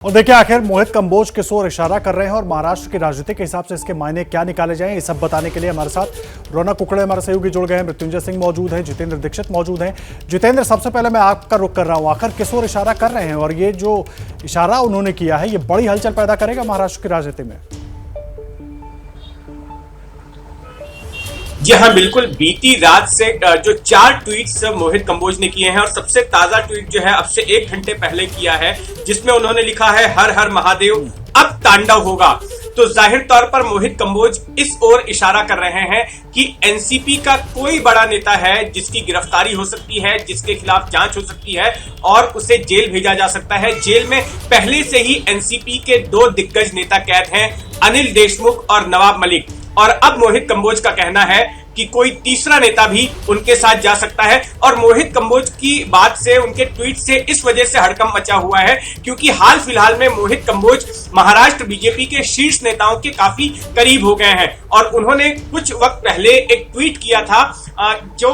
और देखिए आखिर मोहित कंबोज किस ओर इशारा कर रहे हैं और महाराष्ट्र की राजनीति के हिसाब से इसके मायने क्या निकाले जाएं, ये सब बताने के लिए हमारे साथ रौनक कुकड़े हमारे सहयोगी जुड़ गए हैं। मृत्युंजय सिंह मौजूद हैं, जितेंद्र दीक्षित मौजूद हैं। जितेंद्र, सबसे पहले मैं आपका रुख कर रहा हूं, आखिर किस ओर इशारा कर रहे हैं और ये जो इशारा उन्होंने किया है ये बड़ी हलचल पैदा करेगा महाराष्ट्र की राजनीति में? जी हाँ, बिल्कुल। बीती रात से जो 4 ट्वीट्स मोहित कंबोज ने किए हैं और सबसे ताजा ट्वीट जो है अब से 1 घंटे पहले किया है, जिसमें उन्होंने लिखा है हर हर महादेव अब तांडव होगा। तो जाहिर तौर पर मोहित कंबोज इस ओर इशारा कर रहे हैं कि एनसीपी का कोई बड़ा नेता है जिसकी गिरफ्तारी हो सकती है, जिसके खिलाफ जांच हो सकती है और उसे जेल भेजा जा सकता है। जेल में पहले से ही एनसीपी के 2 दिग्गज नेता कैद हैं, अनिल देशमुख और नवाब मलिक। और अब मोहित कंबोज का कहना है कि कोई तीसरा नेता भी उनके साथ जा सकता है। और मोहित कंबोज की बात से, उनके ट्वीट से इस वजह से हड़कंप मचा हुआ है क्योंकि हाल फिलहाल में मोहित कंबोज महाराष्ट्र बीजेपी के शीर्ष नेताओं के काफी करीब हो गए हैं। और उन्होंने कुछ वक्त पहले एक ट्वीट किया था जो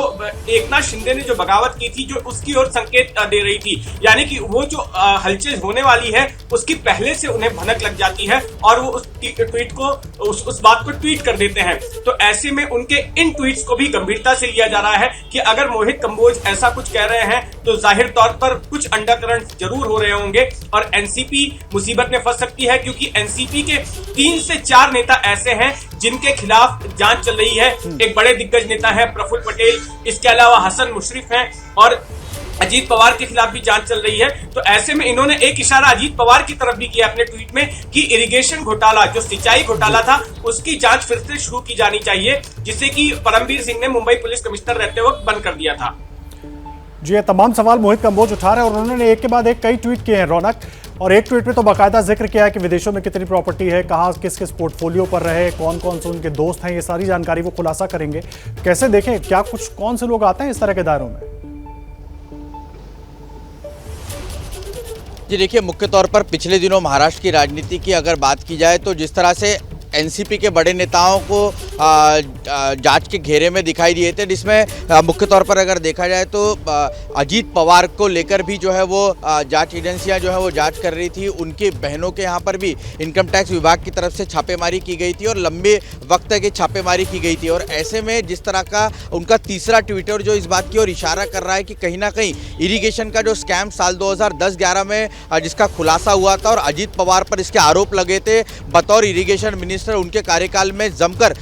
एकनाथ शिंदे ने जो बगावत की थी, जो उसकी ओर संकेत दे रही थी, यानी कि वो जो हलचल होने वाली है उसकी पहले से उन्हें भनक लग जाती है और वो उस ट्वीट को उस बात को ट्वीट कर देते हैं। तो ऐसे में उनके इन ट्वीट्स को भी गंभीरता से लिया जा रहा है कि अगर मोहित कंबोज ऐसा कुछ कह रहे हैं तो जाहिर तौर पर कुछ अंडरकरंट जरूर हो रहे होंगे और एनसीपी मुसीबत में फंस सकती है क्योंकि एनसीपी के 3 से 4 नेता ऐसे हैं जिनके खिलाफ जांच चल रही है। एक बड़े दिग्गज नेता है प्रफुल्ल पटेल, इसके अलावा हसन मुशर्रफ हैं और अजीत पवार के खिलाफ भी जांच चल रही है। तो ऐसे में इन्होंने एक इशारा अजीत पवार की तरफ भी किया अपने ट्वीट में कि इरिगेशन घोटाला, जो सिंचाई घोटाला था, उसकी जांच फिर से शुरू की जानी चाहिए, जिसे कि परमबीर सिंह ने मुंबई पुलिस कमिश्नर रहते वक्त बंद कर दिया था। जी, ये तमाम सवाल मोहित कंबोज उठा रहे हैं और उन्होंने एक के बाद एक कई ट्वीट किए हैं रौनक, और एक ट्वीट में तो बाकायदा जिक्र किया है कि विदेशों में कितनी प्रॉपर्टी है, कहाँ किस किस पोर्टफोलियो पर रहे, कौन कौन से उनके दोस्त हैं, ये सारी जानकारी वो खुलासा करेंगे। कैसे देखें, क्या कुछ कौन से लोग आते हैं इस तरह के दायरों में? जी देखिए, मुख्य तौर पर पिछले दिनों महाराष्ट्र की राजनीति की अगर बात की जाए तो जिस तरह से एनसीपी के बड़े नेताओं को जांच के घेरे में दिखाई दिए थे, जिसमें मुख्य तौर पर अगर देखा जाए तो अजीत पवार को लेकर भी जो है वो जांच एजेंसियां जो है वो जांच कर रही थी। उनकी बहनों के यहाँ पर भी इनकम टैक्स विभाग की तरफ से छापेमारी की गई थी और लंबे वक्त तक छापेमारी की गई थी। और ऐसे में जिस तरह का उनका तीसरा ट्विटर जो इस बात की ओर इशारा कर रहा है कि कहीं ना कहीं इरीगेशन का जो स्कैम साल 2010-11 में जिसका खुलासा हुआ था और अजीत पवार पर इसके आरोप लगे थे बतौर इरीगेशन मिनिस्टर, उनके कार्यकाल में जमकर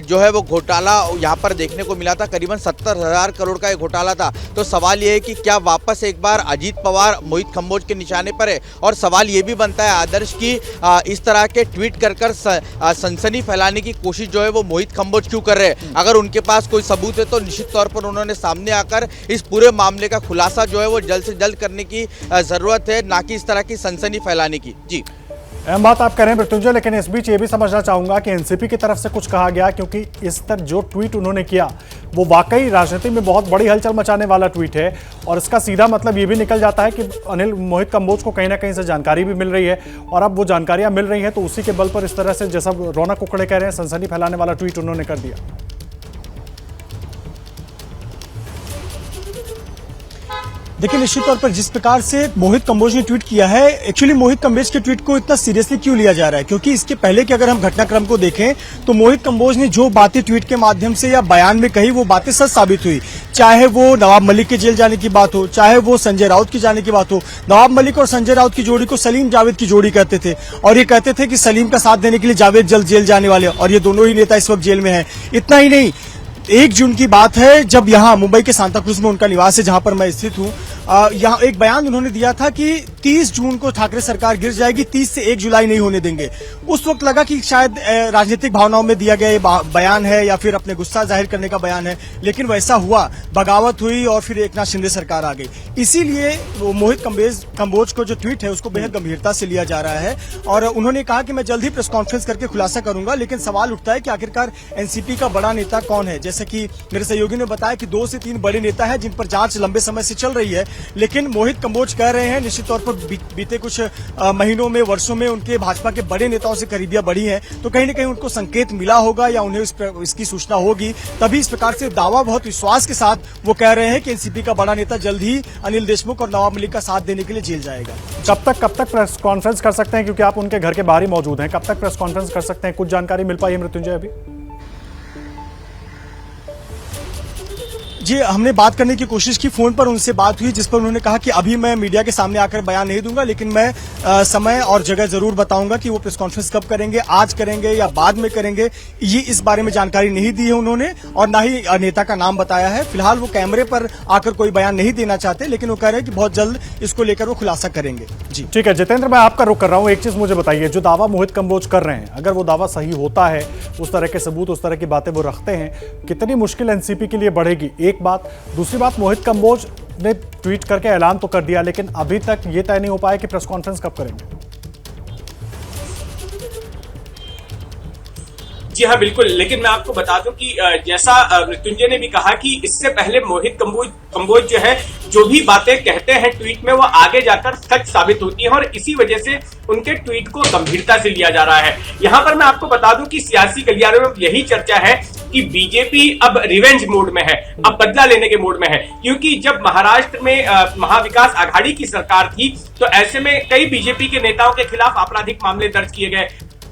जो है वो घोटाला यहाँ पर देखने को मिला था। करीबन 70,000 करोड़ का एक घोटाला था। तो सवाल ये है कि क्या वापस एक बार अजीत पवार मोहित कंबोज के निशाने पर है? और सवाल ये भी बनता है आदर्श की इस तरह के ट्वीट कर सनसनी फैलाने की कोशिश जो है वो मोहित कंबोज क्यों कर रहे हैं? अगर उनके पास कोई सबूत है तो निश्चित तौर पर उन्होंने सामने आकर इस पूरे मामले का खुलासा जो है वो जल्द से जल्द करने की जरूरत है, ना कि इस तरह की सनसनी फैलाने की। जी, अहम बात आप कह रहे हैं मृत्युंजय, लेकिन इस बीच ये भी समझना चाहूंगा कि एनसीपी की तरफ से कुछ कहा गया, क्योंकि इस तरह जो ट्वीट उन्होंने किया वो वाकई राजनीति में बहुत बड़ी हलचल मचाने वाला ट्वीट है और इसका सीधा मतलब ये भी निकल जाता है कि मोहित कंबोज को कहीं ना कहीं से जानकारी भी मिल रही है और अब वो जानकारियां मिल रही हैं तो उसी के बल पर इस तरह से, जैसा रौनक कुकड़े कह रहे हैं, सनसनी फैलाने वाला ट्वीट उन्होंने कर दिया। देखिए, निश्चित तौर पर जिस प्रकार से मोहित कंबोज ने ट्वीट किया है, एक्चुअली मोहित कंबोज के ट्वीट को इतना सीरियसली क्यों लिया जा रहा है? क्योंकि इसके पहले कि अगर हम घटनाक्रम को देखें तो मोहित कंबोज ने जो बातें ट्वीट के माध्यम से या बयान में कही वो बातें सच साबित हुई। चाहे वो नवाब मलिक के जेल जाने की बात हो, चाहे वो संजय राउत की जाने की बात हो। नवाब मलिक और संजय राउत की जोड़ी को सलीम जावेद की जोड़ी कहते थे और ये कहते थे कि सलीम का साथ देने के लिए जावेद जल्द जेल जाने वाले, और ये दोनों ही नेता इस वक्त जेल में हैं। इतना ही नहीं, 1 जून की बात है जब यहाँ मुंबई के सांताक्रूज में उनका निवास है जहां पर मैं स्थित हूँ, यहाँ एक बयान उन्होंने दिया था कि 30 जून को ठाकरे सरकार गिर जाएगी, 30 से 1 जुलाई नहीं होने देंगे। उस वक्त लगा कि शायद राजनीतिक भावनाओं में दिया गया ये बयान है या फिर अपने गुस्सा जाहिर करने का बयान है, लेकिन वैसा हुआ, बगावत हुई और फिर एकनाथ शिंदे सरकार आ गई। इसीलिए मोहित कंबोज को जो ट्वीट है उसको बेहद गंभीरता से लिया जा रहा है और उन्होंने कहा कि मैं जल्द ही प्रेस कॉन्फ्रेंस करके खुलासा करूंगा। लेकिन सवाल उठता है कि आखिरकार एनसीपी का बड़ा नेता कौन है? जैसे कि मेरे सहयोगी ने बताया कि 2 से 3 बड़े नेता हैं जिन पर जांच लंबे समय से चल रही है, लेकिन मोहित कंबोज कह रहे हैं निश्चित तौर पर बीते कुछ महीनों में, वर्षों में उनके भाजपा के बड़े नेताओं से करीबियां बढ़ी हैं, तो कहीं न कहीं उनको संकेत मिला होगा या उन्हें इसकी सूचना होगी, तभी इस प्रकार से दावा बहुत विश्वास के साथ वो कह रहे हैं कि एनसीपी का बड़ा नेता जल्द ही अनिल देशमुख और नवाब मलिक का साथ देने के लिए जेल जाएगा। कब तक प्रेस कॉन्फ्रेंस कर सकते हैं, क्योंकि आप उनके घर के बाहर ही मौजूद हैं, कब तक प्रेस कॉन्फ्रेंस कर सकते हैं? कुछ जानकारी मिल पाई है मृत्युंजय अभी? जी, हमने बात करने की कोशिश की, फोन पर उनसे बात हुई जिस पर उन्होंने कहा कि अभी मैं मीडिया के सामने आकर बयान नहीं दूंगा, लेकिन मैं समय और जगह जरूर बताऊंगा कि वो प्रेस कॉन्फ्रेंस कब करेंगे, आज करेंगे या बाद में करेंगे, ये इस बारे में जानकारी नहीं दी है उन्होंने और ना ही नेता का नाम बताया है। फिलहाल वो कैमरे पर आकर कोई बयान नहीं देना चाहते, लेकिन वो कह रहे हैं कि बहुत जल्द इसको लेकर वो खुलासा करेंगे। जी ठीक है जितेंद्र, मैं आपका रुख कर रहा हूं। एक चीज मुझे बताइए, जो दावा मोहित कंबोज कर रहे हैं, अगर वो दावा सही होता है, उस तरह के सबूत, उस तरह की बातें वो रखते हैं, कितनी मुश्किल एनसीपी के लिए बढ़ेगी? एक बात। दूसरी बात, मोहित कंबोज ने ट्वीट करके ऐलान तो कर दिया, लेकिन अभी तक ये तय नहीं हो पाया कि प्रेस कॉन्फ्रेंस कब करेंगे। जी हाँ बिल्कुल, लेकिन मैं आपको बता दूं कि जैसा मृत्युंजय ने भी कहा कि इससे पहले मोहित कंबोज जो है, जो भी बातें कहते हैं ट्वीट में, वो आगे जाकर सच साबित होती है और इसी वजह से उनके ट्वीट को गंभीरता से लिया जा रहा है। यहाँ पर मैं आपको बता दूं कि सियासी गलियारों में यही चर्चा है कि बीजेपी अब रिवेंज मोड में है, अब बदला लेने के मोड में है, क्योंकि जब महाराष्ट्र में महाविकास आघाड़ी की सरकार थी तो ऐसे में कई बीजेपी के नेताओं के खिलाफ आपराधिक मामले दर्ज किए गए,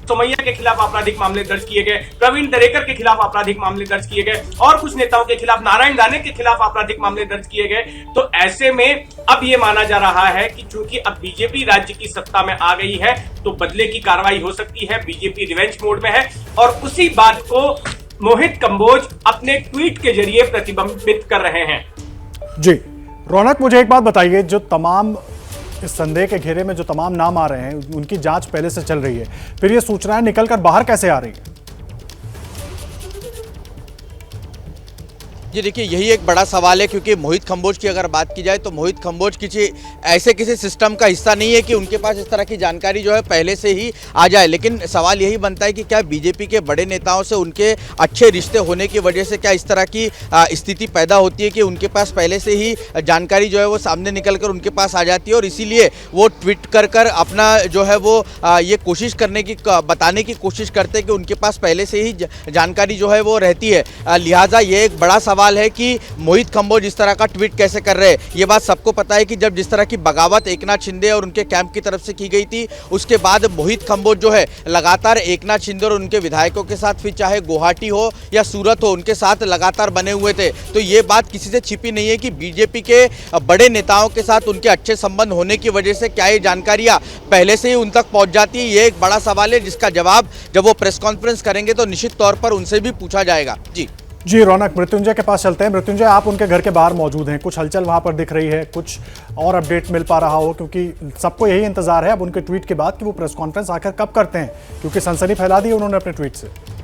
सोमैया के खिलाफ आपराधिक मामले दर्ज किए गए, प्रवीण दरेकर के खिलाफ आपराधिक मामले दर्ज किए गए और कुछ नेताओं के खिलाफ, नारायण राणे के खिलाफ आपराधिक मामले दर्ज किए गए। तो ऐसे में अब ये माना जा रहा है कि चूंकि अब बीजेपी राज्य की सत्ता में आ गई है तो बदले की कार्रवाई हो सकती है, बीजेपी रिवेंज मोड में है और उसी बात को मोहित कंबोज अपने ट्वीट के जरिए प्रतिबिंबित कर रहे हैं। जी रौनक, मुझे एक बात बताइए, जो तमाम इस संदेह के घेरे में जो तमाम नाम आ रहे हैं, उनकी जांच पहले से चल रही है, फिर ये सूचनाएं निकलकर बाहर कैसे आ रही है? जी देखिए, यही एक बड़ा सवाल है, क्योंकि मोहित कंबोज की अगर बात की जाए तो मोहित कंबोज किसी सिस्टम का हिस्सा नहीं है कि उनके पास इस तरह की जानकारी जो है पहले से ही आ जाए। लेकिन सवाल यही बनता है कि क्या बीजेपी के बड़े नेताओं से उनके अच्छे रिश्ते होने की वजह से क्या इस तरह की स्थिति पैदा होती है कि उनके पास पहले से ही जानकारी जो है वो सामने निकल कर उनके पास आ जाती है और इसीलिए वो ट्वीट कर अपना जो है वो ये कोशिश बताने की कोशिश करते हैं कि उनके पास पहले से ही जानकारी जो है वो रहती है। लिहाजा ये एक बड़ा सवाल है कि मोहित कंबोज इस तरह का ट्वीट कैसे कर रहे हैं। ये बात सबको पता है कि जब जिस तरह की बगावत एकनाथ शिंदे और उनके कैंप की तरफ से की गई थी, उसके बाद मोहित कंबोज जो है लगातार एकनाथ शिंदे और उनके विधायकों के साथ, फिर चाहे गुवाहाटी हो या सूरत हो, उनके साथ लगातार बने हुए थे। तो ये बात किसी से छिपी नहीं है कि बीजेपी के बड़े नेताओं के साथ उनके अच्छे संबंध होने की वजह से क्या ये जानकारियां पहले से ही उन तक पहुंच जाती है। ये एक बड़ा सवाल है जिसका जवाब जब वो प्रेस कॉन्फ्रेंस करेंगे तो निश्चित तौर पर उनसे भी पूछा जाएगा। जी रौनक, मृत्युंजय के पास चलते हैं। मृत्युंजय, आप उनके घर के बाहर मौजूद हैं, कुछ हलचल वहां पर दिख रही है, कुछ और अपडेट मिल पा रहा हो? क्योंकि सबको यही इंतजार है अब उनके ट्वीट के बाद कि वो प्रेस कॉन्फ्रेंस आखिर कब करते हैं, क्योंकि सनसनी फैला दी है उन्होंने अपने ट्वीट से।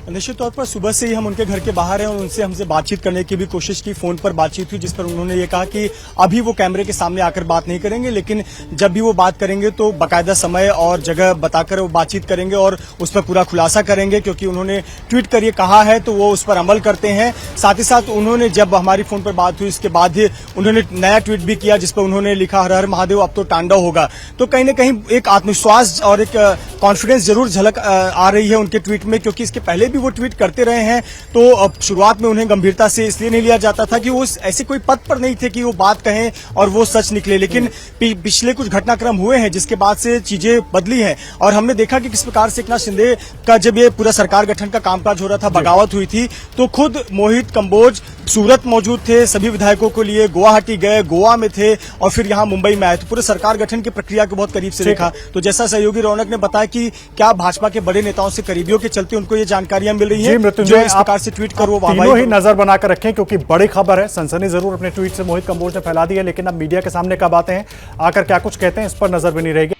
निश्चित तौर पर सुबह से ही हम उनके घर के बाहर हैं और उनसे हमसे बातचीत करने की भी कोशिश की, फोन पर बातचीत हुई, जिस पर उन्होंने ये कहा कि अभी वो कैमरे के सामने आकर बात नहीं करेंगे, लेकिन जब भी वो बात करेंगे तो बाकायदा समय और जगह बताकर वो बातचीत करेंगे और उस पर पूरा खुलासा करेंगे, क्योंकि उन्होंने ट्वीट कर ये कहा है तो वो उस पर अमल करते हैं। साथ ही साथ उन्होंने जब हमारी फोन पर बात हुई इसके बाद ही उन्होंने नया ट्वीट भी किया जिस पर उन्होंने लिखा, हर हर महादेव अब तो तांडव होगा। तो कहीं ना कहीं एक आत्मविश्वास और एक कॉन्फिडेंस जरूर झलक आ रही है उनके ट्वीट में, क्योंकि इसके पहले भी वो ट्वीट करते रहे हैं। तो शुरुआत में उन्हें गंभीरता से इसलिए नहीं लिया जाता था कि वो ऐसे कोई पद पर नहीं थे कि वो बात कहें और वो सच निकले, लेकिन पिछले कुछ घटनाक्रम हुए हैं जिसके बाद से चीजें बदली हैं और हमने देखा कि किस प्रकार से एकनाथ शिंदे का जब ये पूरा सरकार गठन का कामकाज हो रहा था, बगावत हुई थी, तो खुद मोहित कंबोज सूरत मौजूद थे, सभी विधायकों को लिए गुवाहाटी गए, गोवा में थे और फिर यहाँ मुंबई में आए। तो पूरे सरकार गठन की प्रक्रिया को बहुत करीब से देखा। तो जैसा सहयोगी रौनक ने बताया कि क्या भाजपा के बड़े नेताओं से करीबियों के चलते उनको ये जानकारियां मिल रही है, जो इस प्रकार से ट्वीट कर वो तीनों ही नजर बनाकर रखें, क्योंकि बड़ी खबर है, सनसनी जरूर अपने ट्वीट से मोहित कंबोज ने फैला दी है, लेकिन अब मीडिया के सामने कब आते हैं, आकर क्या कुछ कहते हैं, इस पर नजर बनी रहेगी।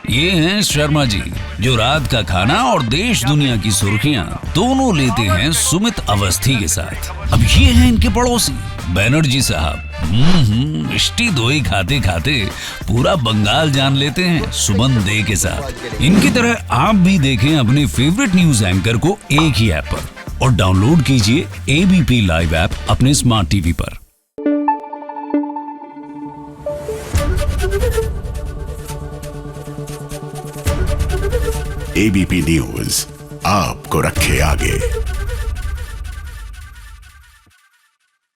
ये हैं शर्मा जी, जो रात का खाना और देश दुनिया की सुर्खियां दोनों लेते हैं सुमित अवस्थी के साथ। अब ये हैं इनके पड़ोसी बनर्जी साहब। मिष्टी दोई खाते खाते पूरा बंगाल जान लेते हैं सुमन दे के साथ। इनकी तरह आप भी देखें अपने फेवरेट न्यूज एंकर को एक ही ऐप पर, और डाउनलोड कीजिए एबीपी लाइव ऐप अपने स्मार्ट टीवी पर। एबीपी न्यूज आपको रखे आगे।